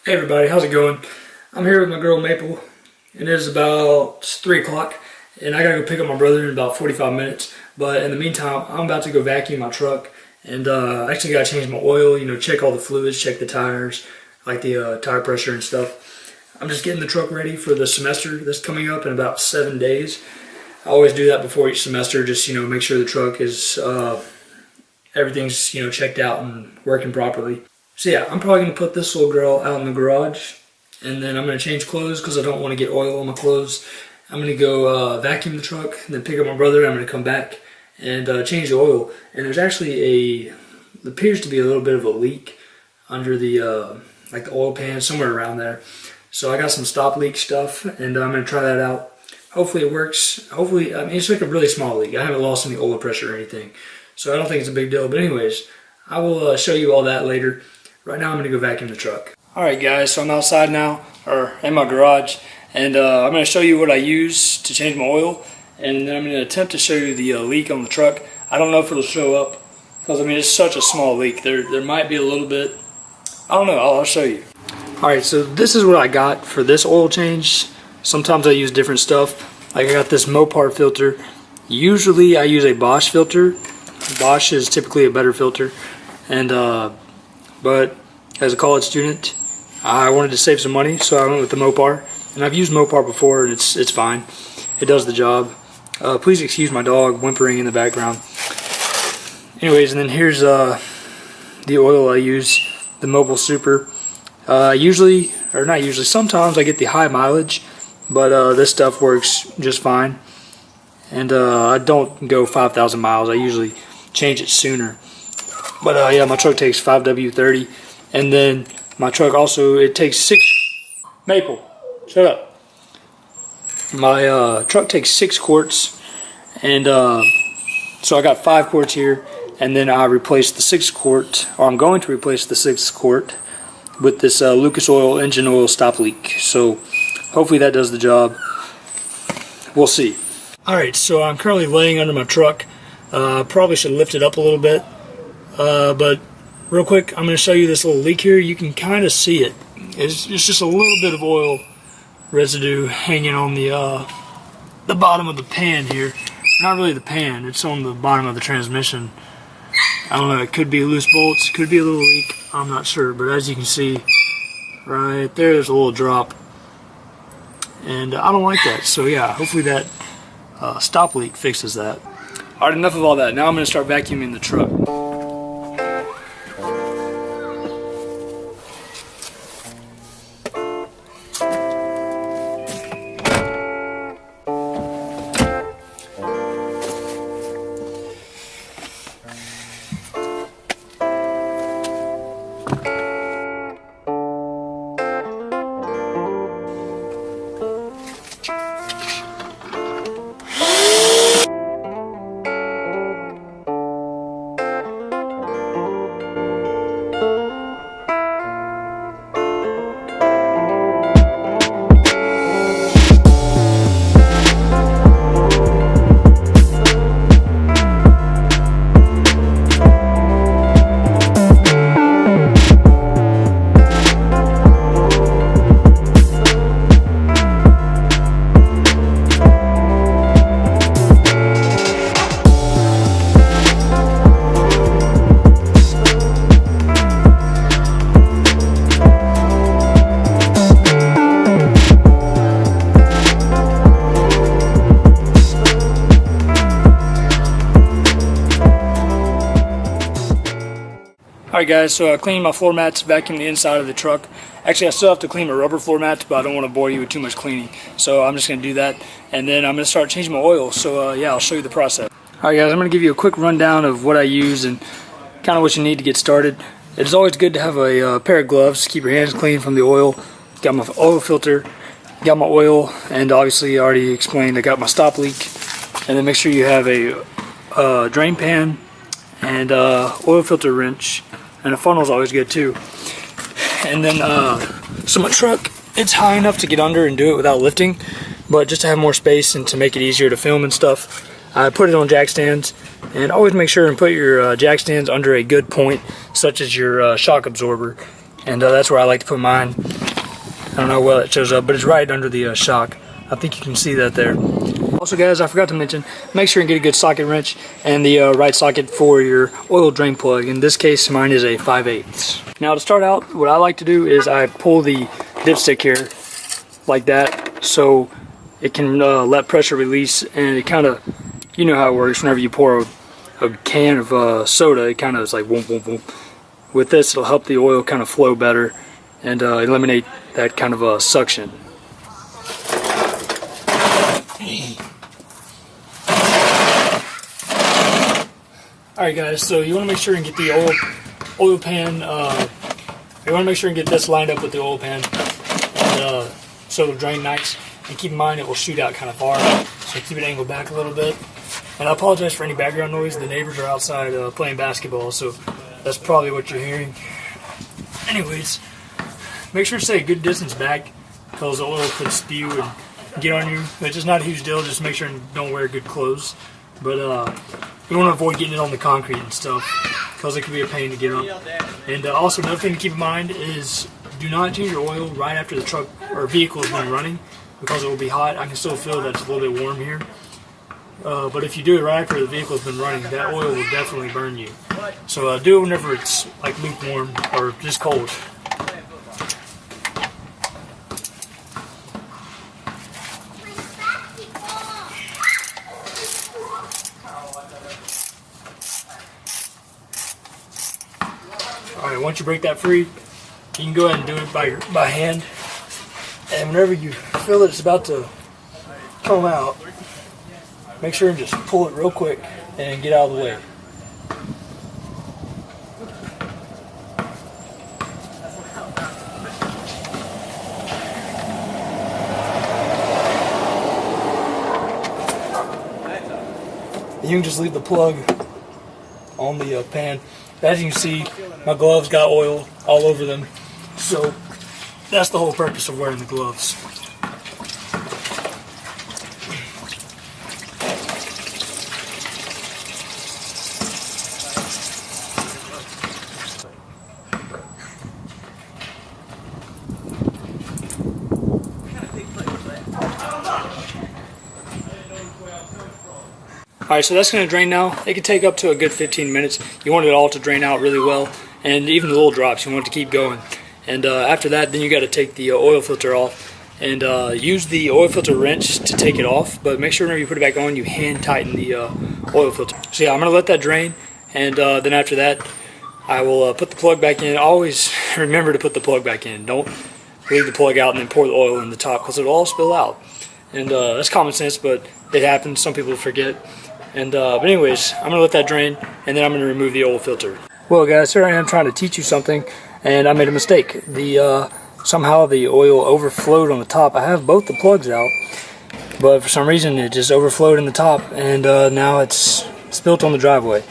Hey everybody, how's it going? I'm here with my girl Maple, and it is about 3 o'clock, and I gotta go pick up my brother in about 45 minutes. But in the meantime, I'm about to go vacuum my truck, and I actually gotta change my oil, check all the fluids, check the tires, like the tire pressure and stuff. I'm just getting the truck ready for the semester that's coming up in about 7 days. I always do that before each semester, just make sure the truck is, everything's checked out and working properly. So yeah, I'm probably going to put this little girl out in the garage, and then I'm going to change clothes because I don't want to get oil on my clothes. I'm going to go vacuum the truck, and then pick up my brother. I'm going to come back and change the oil. And there's actually there appears to be a little bit of a leak under the like the oil pan, somewhere around there. So I got some stop leak stuff, and I'm going to try that out. Hopefully it works. Hopefully, I mean, it's like a really small leak. I haven't lost any oil pressure or anything, so I don't think it's a big deal. But anyways, I will show you all that later. Right now I'm going to go vacuum the truck. Alright guys, so I'm outside now, or in my garage, and I'm going to show you what I use to change my oil, and then I'm going to attempt to show you the leak on the truck. I don't know if it'll show up, because I mean it's such a small leak. There might be a little bit, I don't know, I'll show you. Alright, so this is what I got for this oil change. Sometimes I use different stuff, like I got this Mopar filter. Usually I use a Bosch filter. Bosch is typically a better filter, and but as a college student, I wanted to save some money, so I went with the Mopar. And I've used Mopar before, and it's fine. It does the job. Please excuse my dog whimpering in the background. Anyways, and then here's the oil I use, the Mobile Super. Sometimes I get the high mileage, but this stuff works just fine. And I don't go 5,000 miles. I usually change it sooner. But yeah, my truck takes 5W30, and then my truck also, it takes 6, Maple, shut up. My truck takes 6 quarts, and so I got 5 quarts here, and then I replaced the 6th quart, or I'm going to replace the 6th quart with this Lucas Oil engine oil stop leak. So hopefully that does the job. We'll see. Alright, so I'm currently laying under my truck. Probably should lift it up a little bit. But real quick, I'm going to show you this little leak here. You can kind of see it. It's just a little bit of oil residue hanging on the bottom of the pan here. Not really the pan, it's on the bottom of the transmission. I don't know, it could be loose bolts, could be a little leak, I'm not sure. But as you can see, right there's a little drop. And I don't like that, so yeah, hopefully that stop leak fixes that. Alright, enough of all that. Now I'm going to start vacuuming the truck. Alright guys, so I cleaned my floor mats, vacuumed the inside of the truck. Actually, I still have to clean my rubber floor mats, but I don't want to bore you with too much cleaning. So I'm just going to do that, and then I'm going to start changing my oil. So yeah, I'll show you the process. Alright guys, I'm going to give you a quick rundown of what I use and kind of what you need to get started. It's always good to have a pair of gloves to keep your hands clean from the oil. Got my oil filter, got my oil, and obviously I already explained I got my stop leak. And then make sure you have a drain pan and oil filter wrench. And a funnel is always good too. And then, so my truck, it's high enough to get under and do it without lifting, but just to have more space and to make it easier to film and stuff, I put it on jack stands. And always make sure and put your jack stands under a good point, such as your shock absorber. And that's where I like to put mine. don't know where it shows up, but it's right under the shock. I think you can see that there. Also guys, I forgot to mention, make sure you get a good socket wrench and the right socket for your oil drain plug. In this case, mine is a 5/8. Now to start out, what I like to do is I pull the dipstick here like that, so it can let pressure release, and it kind of, you know how it works whenever you pour a can of soda, it kind of is like whoop, whoop, whoop. With this, it'll help the oil kind of flow better and eliminate that kind of suction. Alright guys, so you want to make sure and get the oil pan, you want to make sure and get this lined up with the oil pan, and, so it'll drain nice. And keep in mind it will shoot out kind of far, so keep it angled back a little bit. And I apologize for any background noise, the neighbors are outside playing basketball, so that's probably what you're hearing. Anyways, make sure to stay a good distance back, because the oil could spew and get on you. It's just not a huge deal, just make sure and don't wear good clothes. But you want to avoid getting it on the concrete and stuff, because it can be a pain to get on. And also another thing to keep in mind is do not change your oil right after the truck or vehicle has been running, because it will be hot. I can still feel that it's a little bit warm here. But if you do it right after the vehicle has been running, that oil will definitely burn you. So do it whenever it's like lukewarm or just cold. Alright, once you break that free, you can go ahead and do it by hand. And whenever you feel that it's about to come out, make sure and just pull it real quick and get out of the way. You can just leave the plug on the pan. As you can see, my gloves got oil all over them, so that's the whole purpose of wearing the gloves. Alright, so that's going to drain now. It can take up to a good 15 minutes. You want it all to drain out really well, and even the little drops, you want it to keep going. And after that, then you got to take the oil filter off and use the oil filter wrench to take it off, but make sure whenever you put it back on, you hand tighten the oil filter. So yeah, I'm going to let that drain, and then after that, I will put the plug back in. Always remember to put the plug back in. Don't leave the plug out and then pour the oil in the top, because it'll all spill out. And that's common sense, but it happens. Some people forget. And but anyways, I'm gonna let that drain, and then I'm gonna remove the oil filter. Well, guys, here I am trying to teach you something, and I made a mistake. Somehow the oil overflowed on the top. I have both the plugs out, but for some reason it just overflowed in the top, and now it's spilt on the driveway.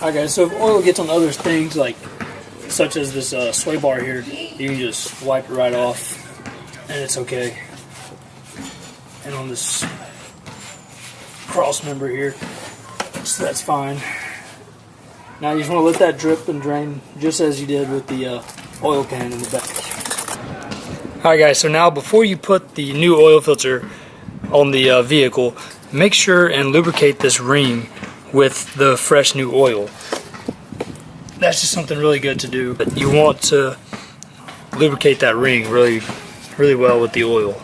Alright guys, so if oil gets on other things, like such as this sway bar here, you can just wipe it right off and it's okay. And on this cross member here, so that's fine. Now you just want to let that drip and drain just as you did with the oil pan in the back. Alright guys, so now before you put the new oil filter on the vehicle, make sure and lubricate this ring with the fresh new oil. That's just something really good to do. But you want to lubricate that ring really well with the oil.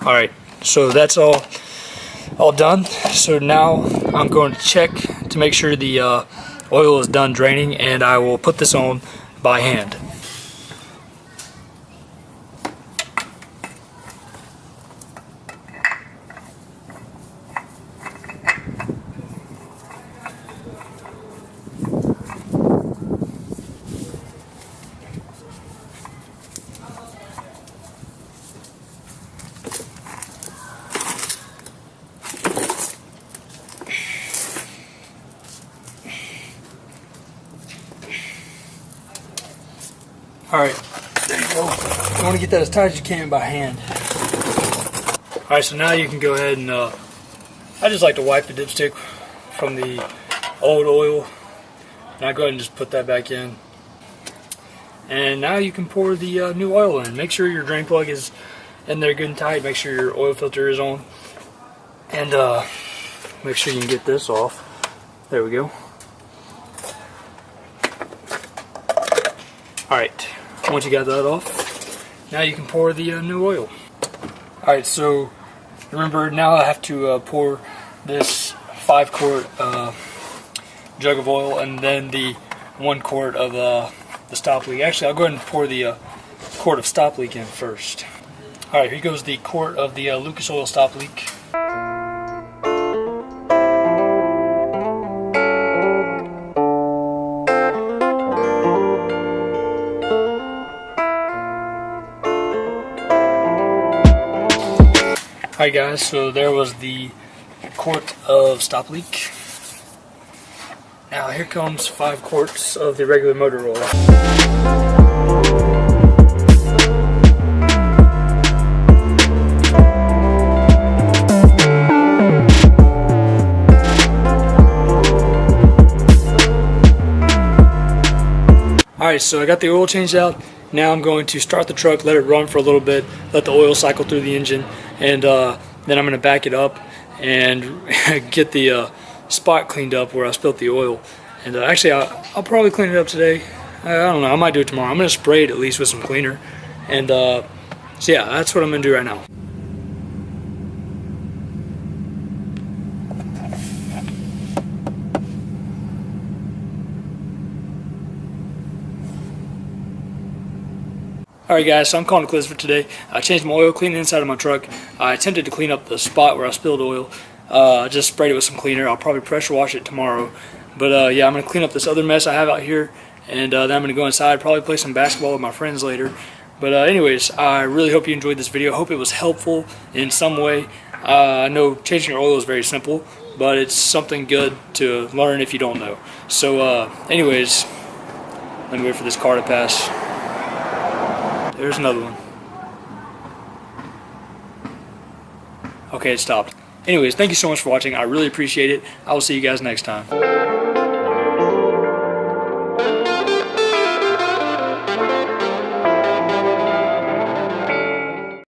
Alright, so that's all done. So now I'm going to check to make sure the oil is done draining, and I will put this on by hand. Alright, there you go. You want to get that as tight as you can by hand. Alright, so now you can go ahead and, I just like to wipe the dipstick from the old oil. And I go ahead and just put that back in. And now you can pour the new oil in. Make sure your drain plug is in there good and tight. Make sure your oil filter is on. And make sure you can get this off. There we go. Alright, once you got that off, now you can pour the new oil. Alright, so remember now I have to pour this 5-quart jug of oil and then the 1 quart of the stop leak. Actually, I'll go ahead and pour the quart of stop leak in first. Alright, here goes the quart of the Lucas Oil stop leak. Alright guys, so there was the quart of stop leak. Now here comes 5 quarts of the regular motor oil. Alright, so I got the oil changed out. Now I'm going to start the truck, let it run for a little bit, let the oil cycle through the engine, and then I'm going to back it up and get the spot cleaned up where I spilled the oil. And actually, I'll probably clean it up today. I don't know, I might do it tomorrow. I'm going to spray it at least with some cleaner. And so yeah, that's what I'm going to do right now. Alright guys, so I'm calling it quits for today. I changed my oil, cleaned the inside of my truck. I attempted to clean up the spot where I spilled oil. I just sprayed it with some cleaner. I'll probably pressure wash it tomorrow. But yeah, I'm going to clean up this other mess I have out here. And then I'm going to go inside, probably play some basketball with my friends later. But anyways, I really hope you enjoyed this video. I hope it was helpful in some way. I know changing your oil is very simple, but it's something good to learn if you don't know. So anyways, let me wait for this car to pass. There's another one. Okay, it stopped. Anyways, thank you so much for watching. I really appreciate it. I will see you guys next time.